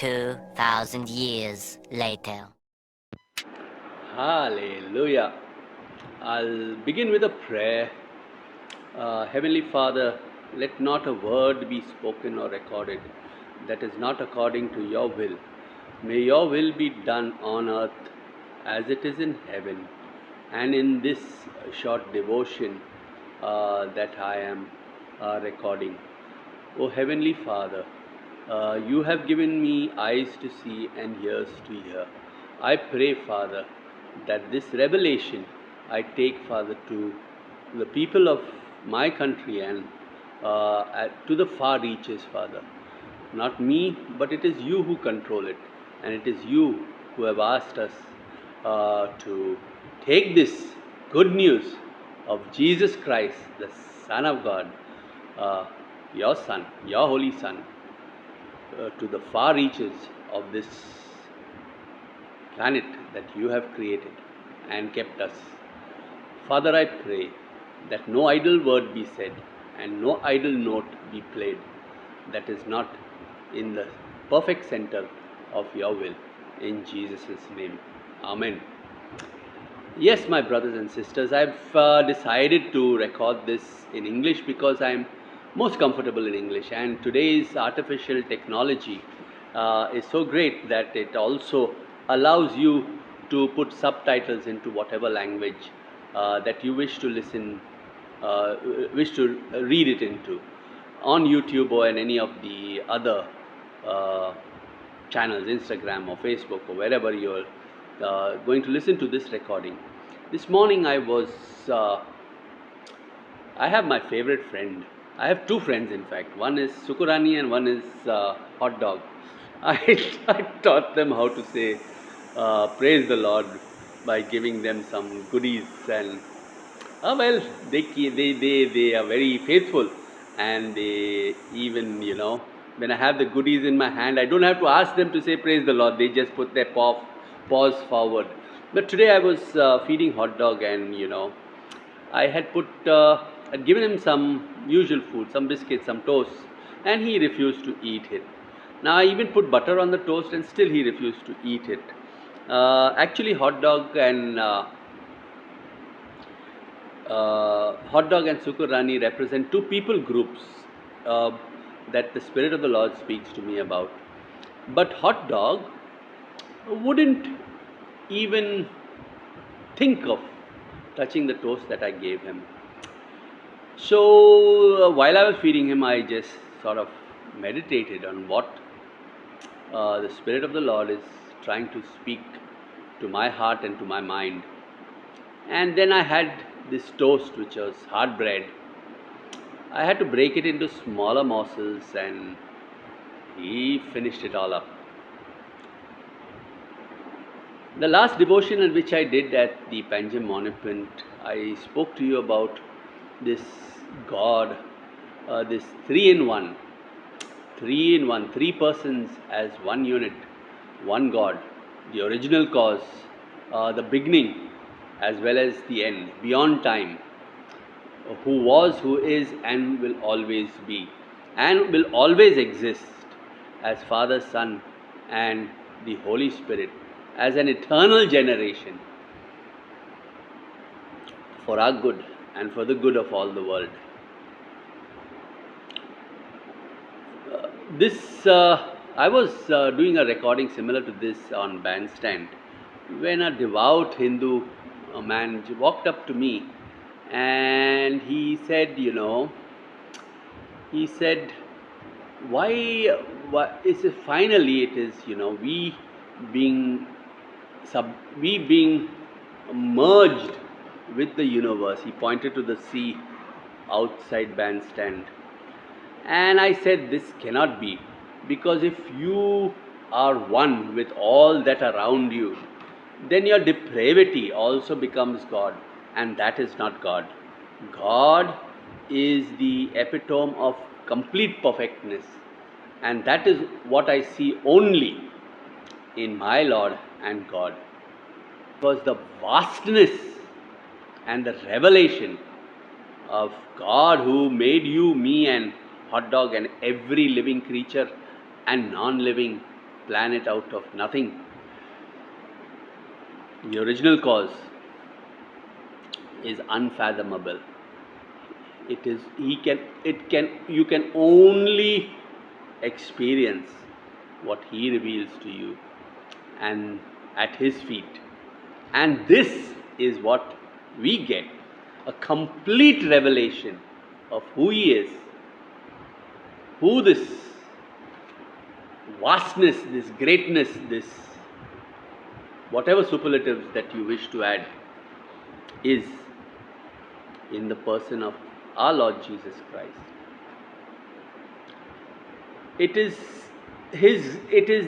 2,000 years later. Hallelujah. I'll begin with a prayer. Heavenly Father, let not a word be spoken or recorded that is not according to your will. May your will be done on earth as it is in heaven. And in this short devotion that I am recording, O Heavenly Father, you have given me eyes to see and ears to hear. I pray, Father, that this revelation I take, Father, to the people of my country and to the far reaches, Father. Not me, but it is you who control it, and it is you who have asked us to take this good news of Jesus Christ, the Son of God, uh, your Son, your Holy Son, to the far reaches of this planet that you have created and kept us. Father, I pray that no idle word be said and no idle note be played that is not in the perfect center of your will. In Jesus' name, Amen. Yes, my brothers and sisters, I've decided to record this in English because I'm most comfortable in English, and today's artificial technology is so great that it also allows you to put subtitles into whatever language that you wish to listen, wish to read it into on YouTube or in any of the other uh, channels, Instagram or Facebook or wherever you're going to listen to this recording. This morning I have my favorite friend. I have two friends, in fact. One is Sukurani and one is Hot Dog. I taught them how to say praise the Lord by giving them some goodies, and well, they are very faithful, and they even, when I have the goodies in my hand, I don't have to ask them to say praise the Lord. They just put their paws forward. But today I was feeding Hot Dog, and I had given him some usual food, some biscuits, some toast, and he refused to eat it. Now I even put butter on the toast, and still he refused to eat it. Actually, Hot Dog and Sukur Rani represent two people groups uh, that the Spirit of the Lord speaks to me about. But Hot Dog wouldn't even think of touching the toast that I gave him. So while I was feeding him, I just sort of meditated on what the Spirit of the Lord is trying to speak to my heart and to my mind. And then I had this toast, which was hard bread. I had to break it into smaller morsels, and he finished it all up. The last devotional which I did at the Panjim Monument, I spoke to you about this God, this three in one, three persons as one unit, one God, the original cause, the beginning as well as the end, beyond time, who was, who is, and will always be, and will always exist as Father, Son, and the Holy Spirit, as an eternal generation for our good and for the good of all the world. I was doing a recording similar to this on Bandstand when a devout Hindu man walked up to me, and he said, why is it finally it is, being we being merged with the universe. He pointed to the sea outside Bandstand. And I said, this cannot be, because if you are one with all that around you, then your depravity also becomes God, and that is not God. God is the epitome of complete perfectness, and that is what I see only in my Lord and God. Because the vastness and the revelation of God who made you, me, and Hot Dog, and every living creature and non-living planet out of nothing. The original cause is unfathomable. It is you can only experience what he reveals to you and at his feet. And this is what we get, a complete revelation of who he is, who this vastness, this greatness, this whatever superlatives that you wish to add is in the person of our Lord Jesus Christ. It is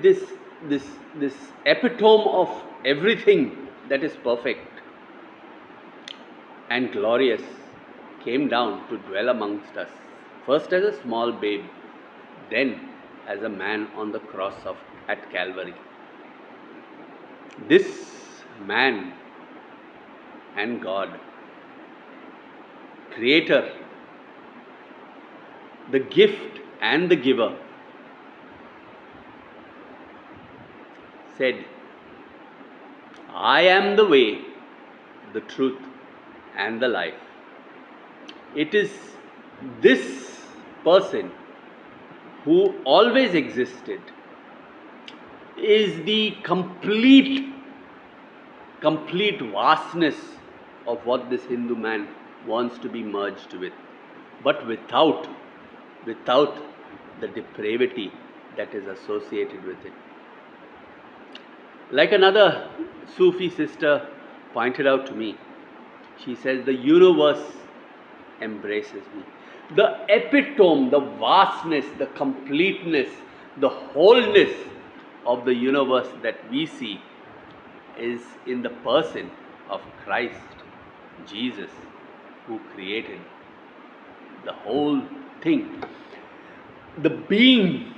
this epitome of everything that is perfect and glorious came down to dwell amongst us, first as a small babe, then as a man on the cross at Calvary. This man and God, Creator, the gift and the giver, said, I am the way, the truth, and the life. It is this person who always existed, is the complete vastness of what this Hindu man wants to be merged with, but without the depravity that is associated with it. Like another Sufi sister pointed out to me, she says, the universe embraces me. The epitome, the vastness, the completeness, the wholeness of the universe that we see is in the person of Christ, Jesus, who created the whole thing. The being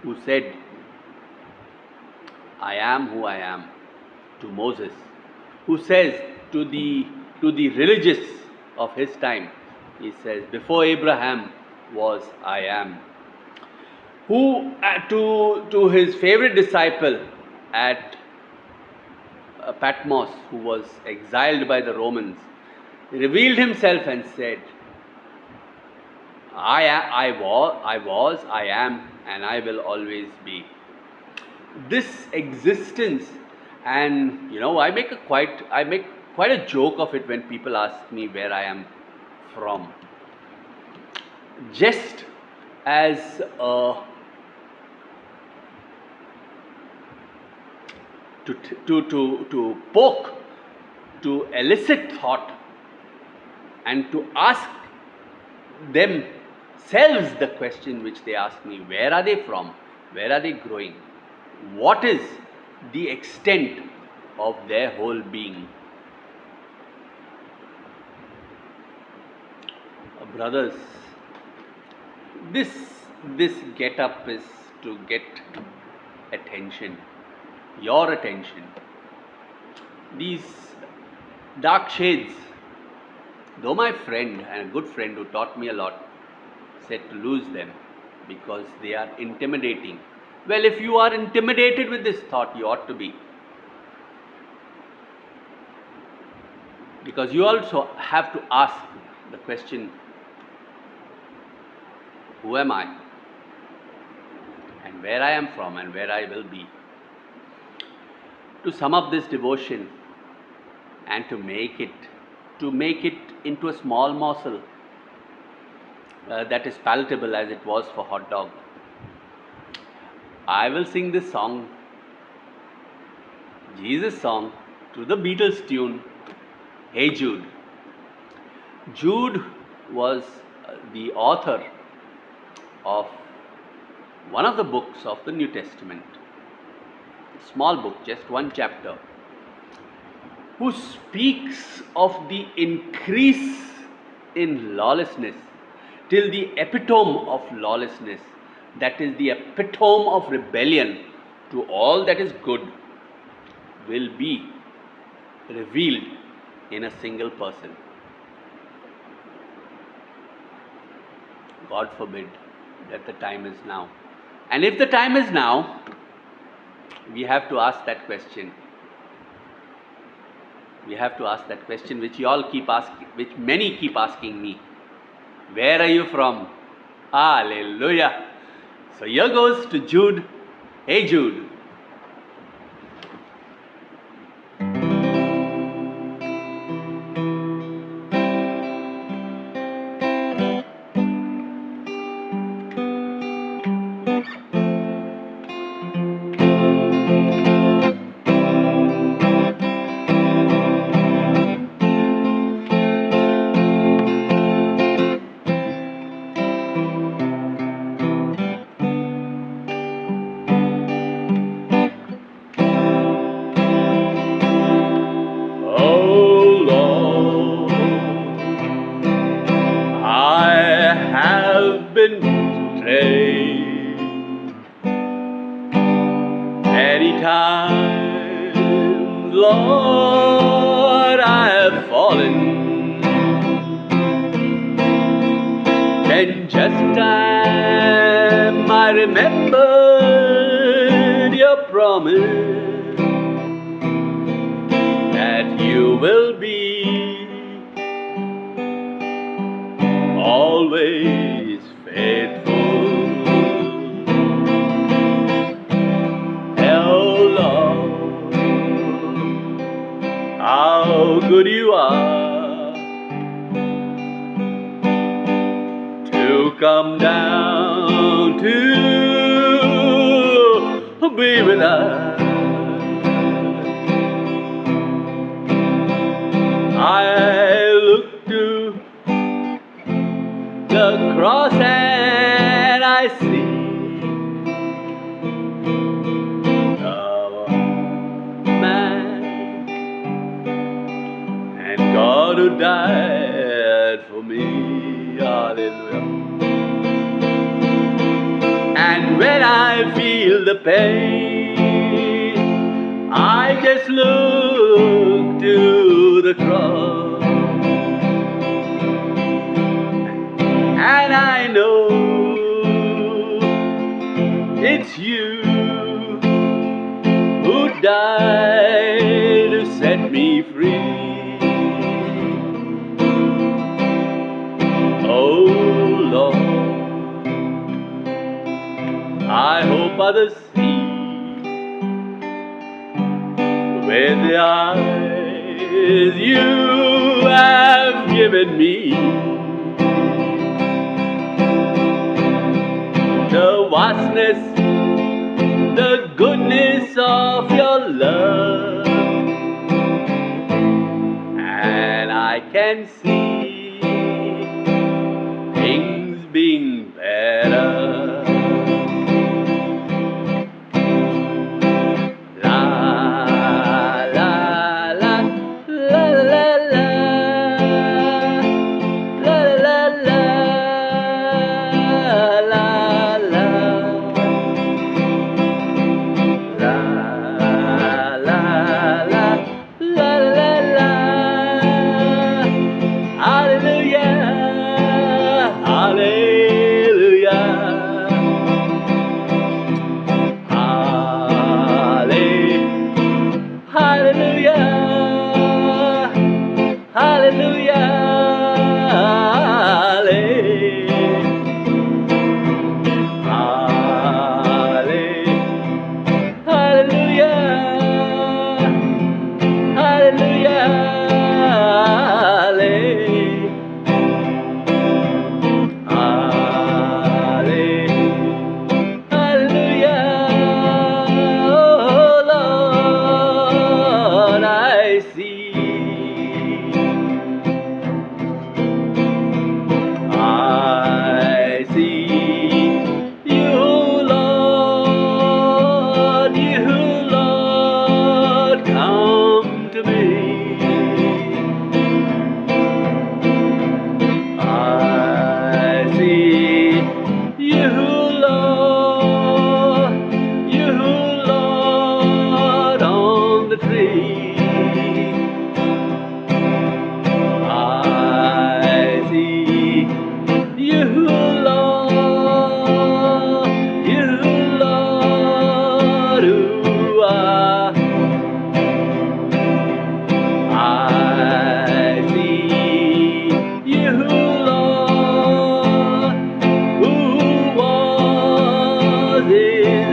who said, I am who I am, to Moses, who says to the religious of his time, he says, before Abraham was I am. Who to his favorite disciple at Patmos, who was exiled by the Romans, revealed himself and said, I was, I am, and I will always be. This existence, and I make quite a joke of it when people ask me where I am from. Just as to poke, to elicit thought, and to ask themselves the question which they ask me, where are they from, where are they growing, what is the extent of their whole being. Brothers, this get up is to get attention, your attention. These dark shades, though my friend and a good friend who taught me a lot said to lose them because they are intimidating. Well, if you are intimidated with this thought, you ought to be. Because you also have to ask the question, who am I? And where I am from and where I will be. To sum up this devotion and to make it into a small morsel that is palatable as it was for hot dog, I will sing this song, Jesus song, to the Beatles tune, Hey Jude. Jude was the author of one of the books of the New Testament, small book, just one chapter, who speaks of the increase in lawlessness till the epitome of lawlessness, that is the epitome of rebellion to all that is good, will be revealed in a single person. God forbid that the time is now. And if the time is now, we have to ask that question. We have to ask that question which many keep asking me. Where are you from? Hallelujah. So here goes to Jude. Hey Jude. Been betrayed many times, Lord, I have fallen. Then just time I remembered your promise that you will be always faithful. Oh Lord, how good you are to come down to be with us. I look to the cross and I see and God who died for me, hallelujah. And when I feel the pain, I just look to the cross, and I know it's you who died to set me free. Oh Lord, I hope others see with the eyes you have given me, the vastness, the goodness of your love, and I can see things being better. La la la la la la la la la la la la la la la.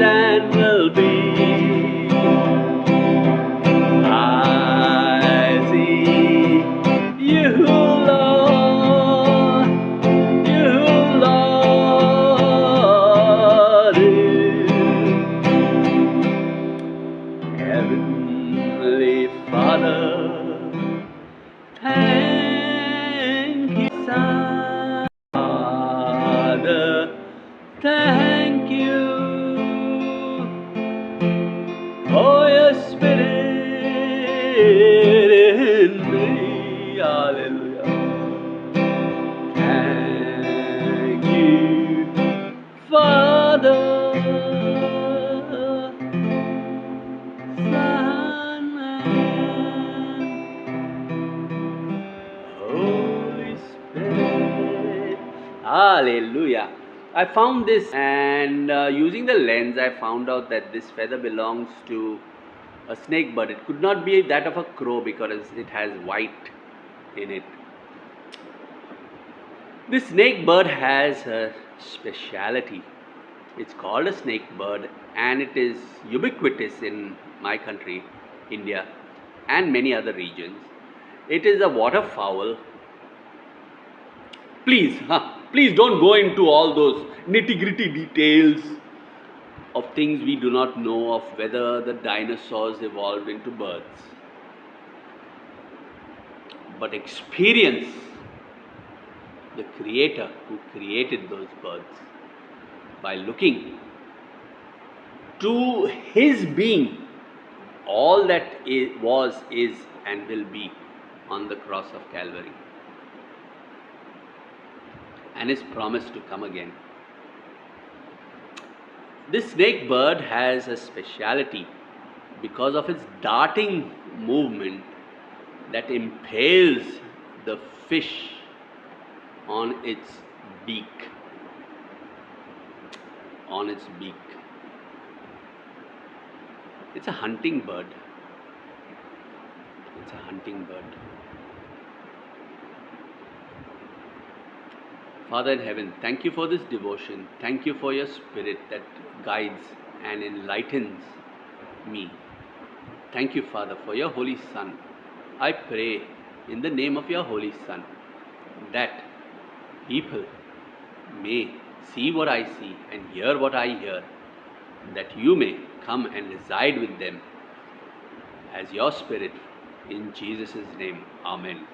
and will be. I see you, Lord, you, Lord, Heavenly Father, thank you, Son, Father, thank you for your Spirit in me. Hallelujah. Thank you, Father, Son, and Holy Spirit. Hallelujah. I found this, and using the lens, I found out that this feather belongs to a snake bird. It could not be that of a crow because it has white in it. This snake bird has a speciality. It's called a snake bird, and it is ubiquitous in my country, India, and many other regions. It is a waterfowl. Please don't go into all those nitty-gritty details of things we do not know, of whether the dinosaurs evolved into birds. But experience the Creator who created those birds by looking to His being, all that was, is, and will be on the cross of Calvary, and His promise to come again. This snake bird has a speciality because of its darting movement that impales the fish on its beak. It's a hunting bird. Father in heaven, thank you for this devotion. Thank you for your Spirit that guides and enlightens me. Thank you, Father, for your Holy Son. I pray in the name of your Holy Son that people may see what I see and hear what I hear, that you may come and reside with them as your Spirit. In Jesus' name, Amen.